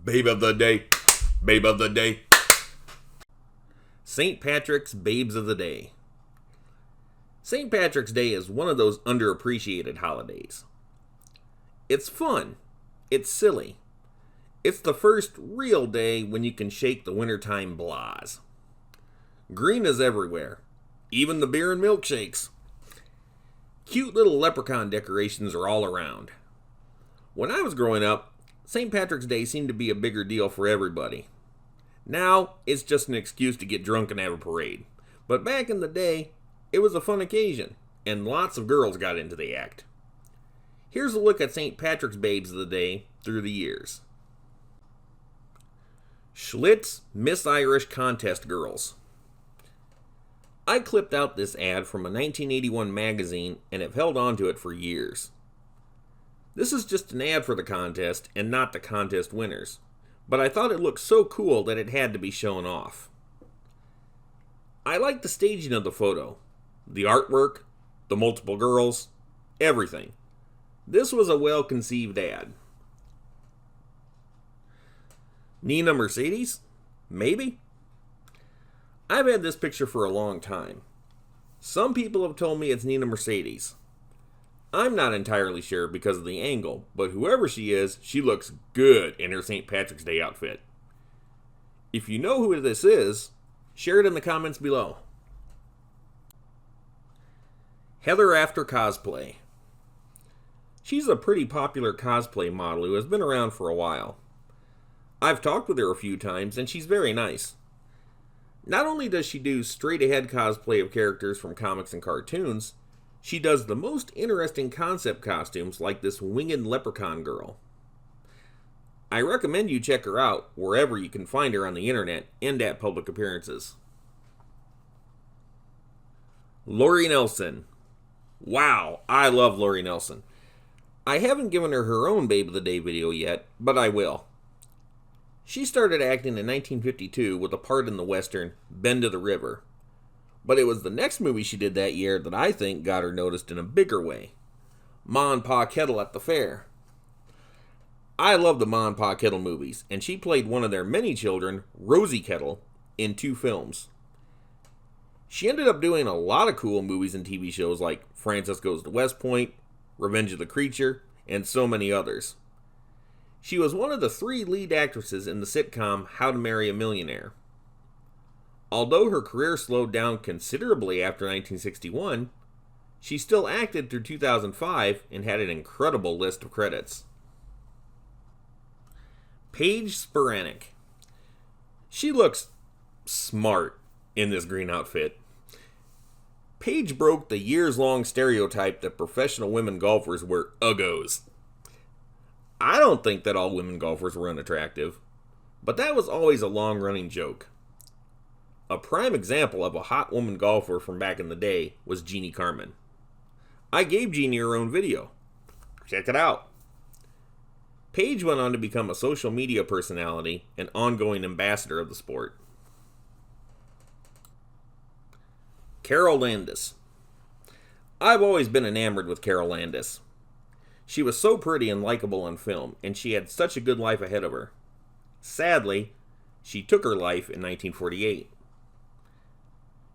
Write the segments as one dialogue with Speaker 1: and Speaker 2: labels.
Speaker 1: Babe of the day. Babe of the day. St. Patrick's Babes of the Day. St. Patrick's Day is one of those underappreciated holidays. It's fun. It's silly. It's the first real day when you can shake the wintertime blahs. Green is everywhere. Even the beer and milkshakes. Cute little leprechaun decorations are all around. When I was growing up, St. Patrick's Day seemed to be a bigger deal for everybody. Now, it's just an excuse to get drunk and have a parade. But back in the day, it was a fun occasion, and lots of girls got into the act. Here's a look at St. Patrick's Babes of the Day through the years. Schlitz Miss Irish Contest Girls. I clipped out this ad from a 1981 magazine and have held on to it for years. This is just an ad for the contest and not the contest winners, but I thought it looked so cool that it had to be shown off. I like the staging of the photo, the artwork, the multiple girls, everything. This was a well-conceived ad. Nina Mercedes? Maybe? I've had this picture for a long time. Some people have told me it's Nina Mercedes. I'm not entirely sure because of the angle, but whoever she is, she looks good in her St. Patrick's Day outfit. If you know who this is, share it in the comments below. Heather After Cosplay. She's a pretty popular cosplay model who has been around for a while. I've talked with her a few times and she's very nice. Not only does she do straight-ahead cosplay of characters from comics and cartoons, she does the most interesting concept costumes like this winged leprechaun girl. I recommend you check her out wherever you can find her on the internet and at public appearances. Lori Nelson. Wow, I love Lori Nelson. I haven't given her her own Babe of the Day video yet, but I will. She started acting in 1952 with a part in the western Bend to the River. But it was the next movie she did that year that I think got her noticed in a bigger way. Ma and Pa Kettle at the Fair. I love the Ma and Pa Kettle movies, and she played one of their many children, Rosie Kettle, in 2 films. She ended up doing a lot of cool movies and TV shows like Frances Goes to West Point, Revenge of the Creature, and so many others. She was one of the 3 lead actresses in the sitcom How to Marry a Millionaire. Although her career slowed down considerably after 1961, she still acted through 2005 and had an incredible list of credits. Paige Spiranek. She looks smart in this green outfit. Paige broke the years-long stereotype that professional women golfers wear Uggos. I don't think that all women golfers were unattractive, but that was always a long-running joke. A prime example of a hot woman golfer from back in the day was Jeannie Carmen. I gave Jeannie her own video. Check it out. Paige went on to become a social media personality and ongoing ambassador of the sport. Carol Landis. I've always been enamored with Carol Landis. She was so pretty and likable on film, and she had such a good life ahead of her. Sadly, she took her life in 1948.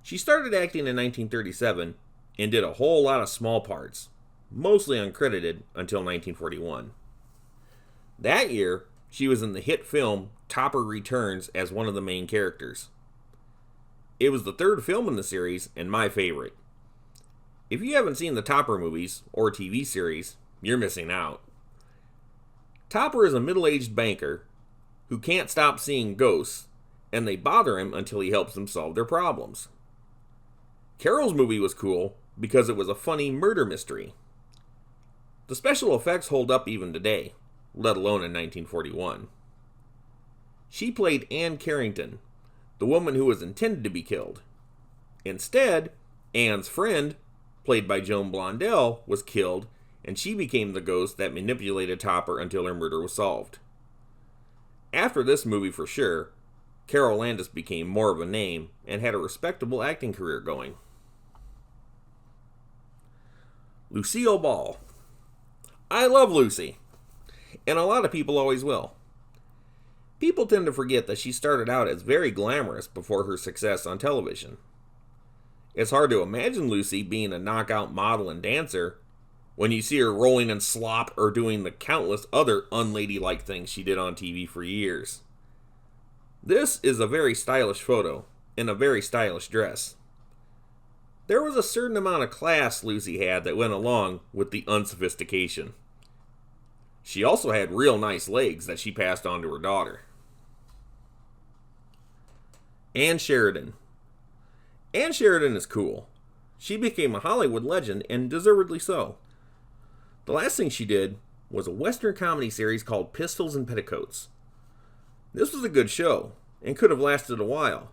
Speaker 1: She started acting in 1937 and did a whole lot of small parts, mostly uncredited until 1941. That year, she was in the hit film Topper Returns as one of the main characters. It was the 3rd film in the series and my favorite. If you haven't seen the Topper movies or TV series, you're missing out. Topper is a middle-aged banker who can't stop seeing ghosts, and they bother him until he helps them solve their problems. Carol's movie was cool because it was a funny murder mystery. The special effects hold up even today, let alone in 1941. She played Anne Carrington, the woman who was intended to be killed. Instead, Anne's friend, played by Joan Blondell, was killed, and she became the ghost that manipulated Topper until her murder was solved. After this movie for sure, Carol Landis became more of a name and had a respectable acting career going. Lucille Ball. I love Lucy, and a lot of people always will. People tend to forget that she started out as very glamorous before her success on television. It's hard to imagine Lucy being a knockout model and dancer when you see her rolling in slop or doing the countless other unladylike things she did on TV for years. This is a very stylish photo in a very stylish dress. There was a certain amount of class Lucy had that went along with the unsophistication. She also had real nice legs that she passed on to her daughter. Ann Sheridan. Ann Sheridan is cool. She became a Hollywood legend, and deservedly so. The last thing she did was a Western comedy series called Pistols and Petticoats. This was a good show, and could have lasted a while,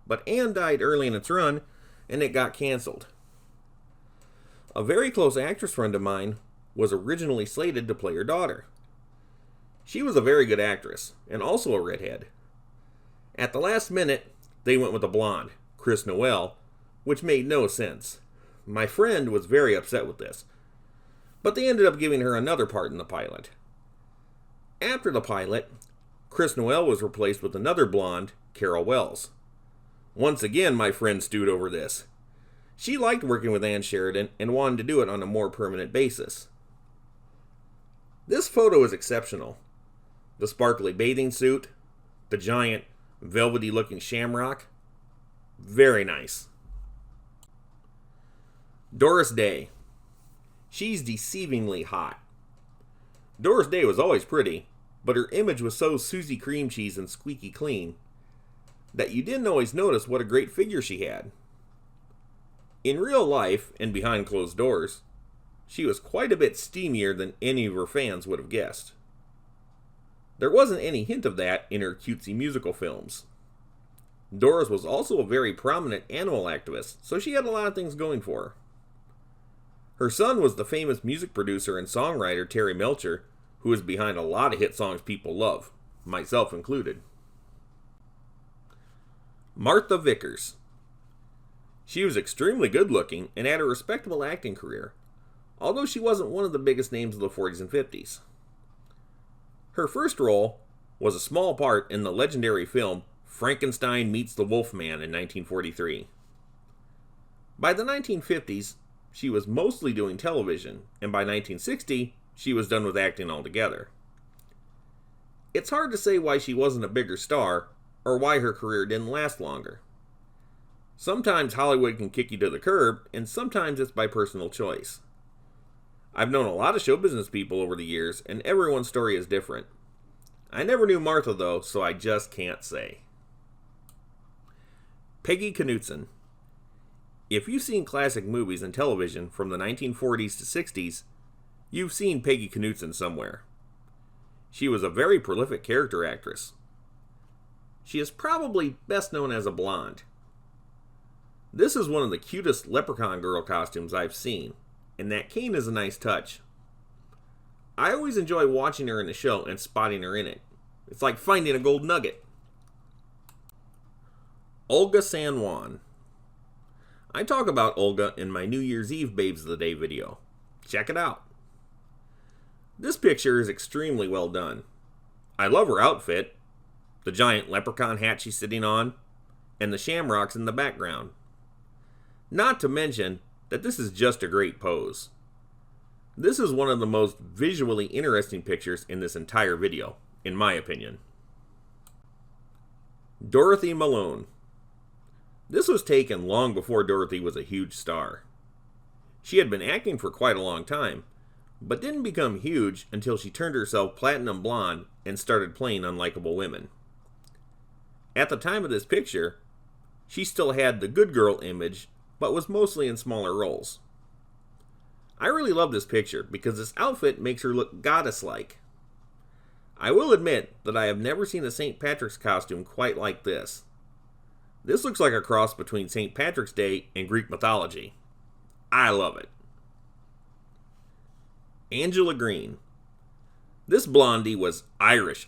Speaker 1: but Ann died early in its run, and it got canceled. A very close actress friend of mine was originally slated to play her daughter. She was a very good actress, and also a redhead. At the last minute, they went with a blonde, Chris Noel, which made no sense. My friend was very upset with this, but they ended up giving her another part in the pilot. After the pilot, Chris Noel was replaced with another blonde, Carol Wells. Once again, my friend stewed over this. She liked working with Ann Sheridan and wanted to do it on a more permanent basis. This photo is exceptional. The sparkly bathing suit, the giant, velvety-looking shamrock. Very nice. Doris Day. She's deceivingly hot. Doris Day was always pretty, but her image was so Susie Cream Cheese and squeaky clean that you didn't always notice what a great figure she had. In real life, and behind closed doors, she was quite a bit steamier than any of her fans would have guessed. There wasn't any hint of that in her cutesy musical films. Doris was also a very prominent animal activist, so she had a lot of things going for her. Her son was the famous music producer and songwriter Terry Melcher, who is behind a lot of hit songs people love, myself included. Martha Vickers. She was extremely good looking and had a respectable acting career, although she wasn't one of the biggest names of the 40s and 50s. Her first role was a small part in the legendary film Frankenstein Meets the Wolfman in 1943. By the 1950s, she was mostly doing television, and by 1960, she was done with acting altogether. It's hard to say why she wasn't a bigger star, or why her career didn't last longer. Sometimes Hollywood can kick you to the curb, and sometimes it's by personal choice. I've known a lot of show business people over the years, and everyone's story is different. I never knew Martha, though, so I just can't say. Peggy Knudsen. If you've seen classic movies and television from the 1940s to 60s, you've seen Peggy Knudsen somewhere. She was a very prolific character actress. She is probably best known as a blonde. This is one of the cutest leprechaun girl costumes I've seen, and that cane is a nice touch. I always enjoy watching her in the show and spotting her in it. It's like finding a gold nugget. Olga San Juan. I talk about Olga in my New Year's Eve Babes of the Day video. Check it out. This picture is extremely well done. I love her outfit, the giant leprechaun hat she's sitting on, and the shamrocks in the background. Not to mention that this is just a great pose. This is one of the most visually interesting pictures in this entire video, in my opinion. Dorothy Malone. This was taken long before Dorothy was a huge star. She had been acting for quite a long time, but didn't become huge until she turned herself platinum blonde and started playing unlikable women. At the time of this picture, she still had the good girl image, but was mostly in smaller roles. I really love this picture because this outfit makes her look goddess-like. I will admit that I have never seen a St. Patrick's costume quite like this. This looks like a cross between St. Patrick's Day and Greek mythology. I love it. Angela Green. This blondie was Irish.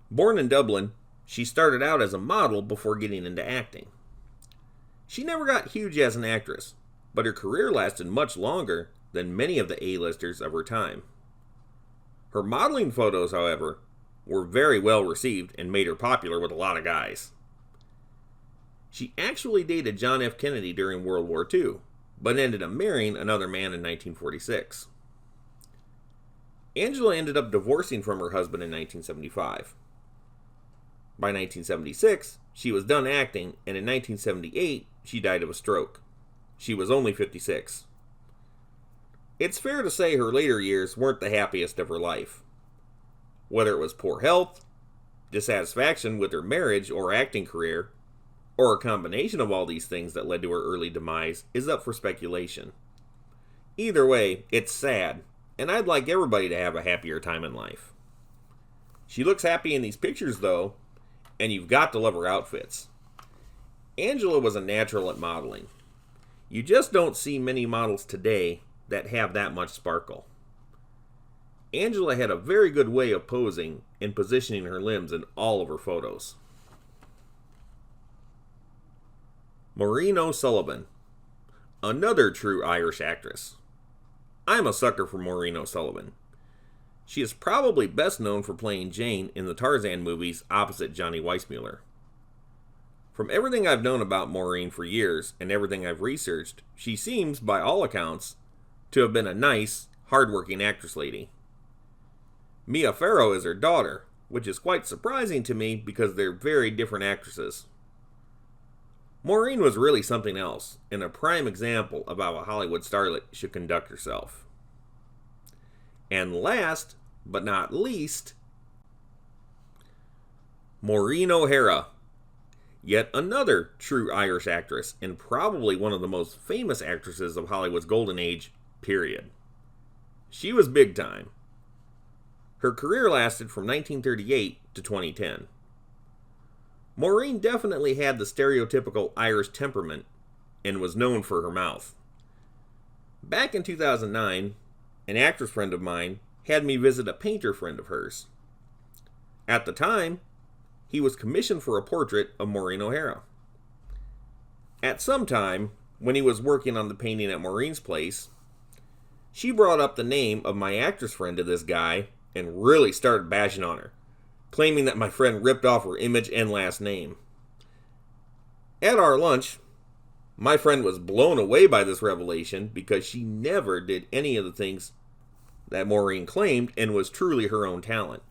Speaker 1: Born in Dublin, she started out as a model before getting into acting. She never got huge as an actress, but her career lasted much longer than many of the A-listers of her time. Her modeling photos, however, were very well received and made her popular with a lot of guys. She actually dated John F. Kennedy during World War II, but ended up marrying another man in 1946. Angela ended up divorcing from her husband in 1975. By 1976, she was done acting, and in 1978, she died of a stroke. She was only 56. It's fair to say her later years weren't the happiest of her life. Whether it was poor health, dissatisfaction with her marriage or acting career, or a combination of all these things that led to her early demise is up for speculation. Either way, it's sad, and I'd like everybody to have a happier time in life. She looks happy in these pictures though, and you've got to love her outfits. Angela was a natural at modeling. You just don't see many models today that have that much sparkle. Angela had a very good way of posing and positioning her limbs in all of her photos. Maureen O'Sullivan, another true Irish actress. I'm a sucker for Maureen O'Sullivan. She is probably best known for playing Jane in the Tarzan movies opposite Johnny Weissmuller. From everything I've known about Maureen for years and everything I've researched, she seems, by all accounts, to have been a nice, hardworking actress lady. Mia Farrow is her daughter, which is quite surprising to me because they're very different actresses. Maureen was really something else, and a prime example of how a Hollywood starlet should conduct herself. And last, but not least, Maureen O'Hara. Yet another true Irish actress, and probably one of the most famous actresses of Hollywood's golden age, period. She was big time. Her career lasted from 1938 to 2010. Maureen definitely had the stereotypical Irish temperament and was known for her mouth. Back in 2009, an actress friend of mine had me visit a painter friend of hers. At the time, he was commissioned for a portrait of Maureen O'Hara. At some time, when he was working on the painting at Maureen's place, she brought up the name of my actress friend to this guy and really started bashing on her, claiming that my friend ripped off her image and last name. At our lunch, my friend was blown away by this revelation because she never did any of the things that Maureen claimed and was truly her own talent.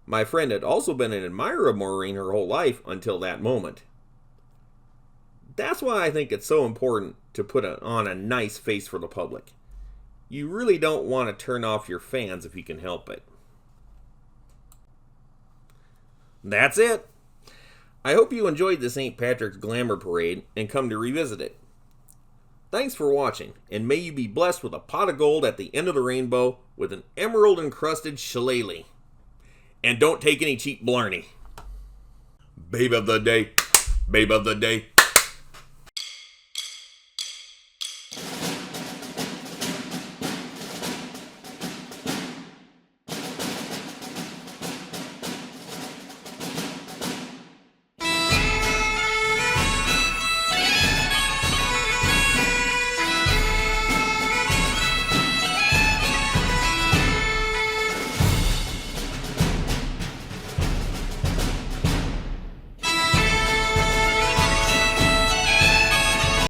Speaker 1: My friend had also been an admirer of Maureen her whole life until that moment. That's why I think it's so important to put on a nice face for the public. You really don't want to turn off your fans if you can help it. That's it. I hope you enjoyed the St. Patrick's Glamour Parade and come to revisit it. Thanks for watching, and may you be blessed with a pot of gold at the end of the rainbow with an emerald-encrusted shillelagh. And don't take any cheap blarney. Babe of the day, babe of the day.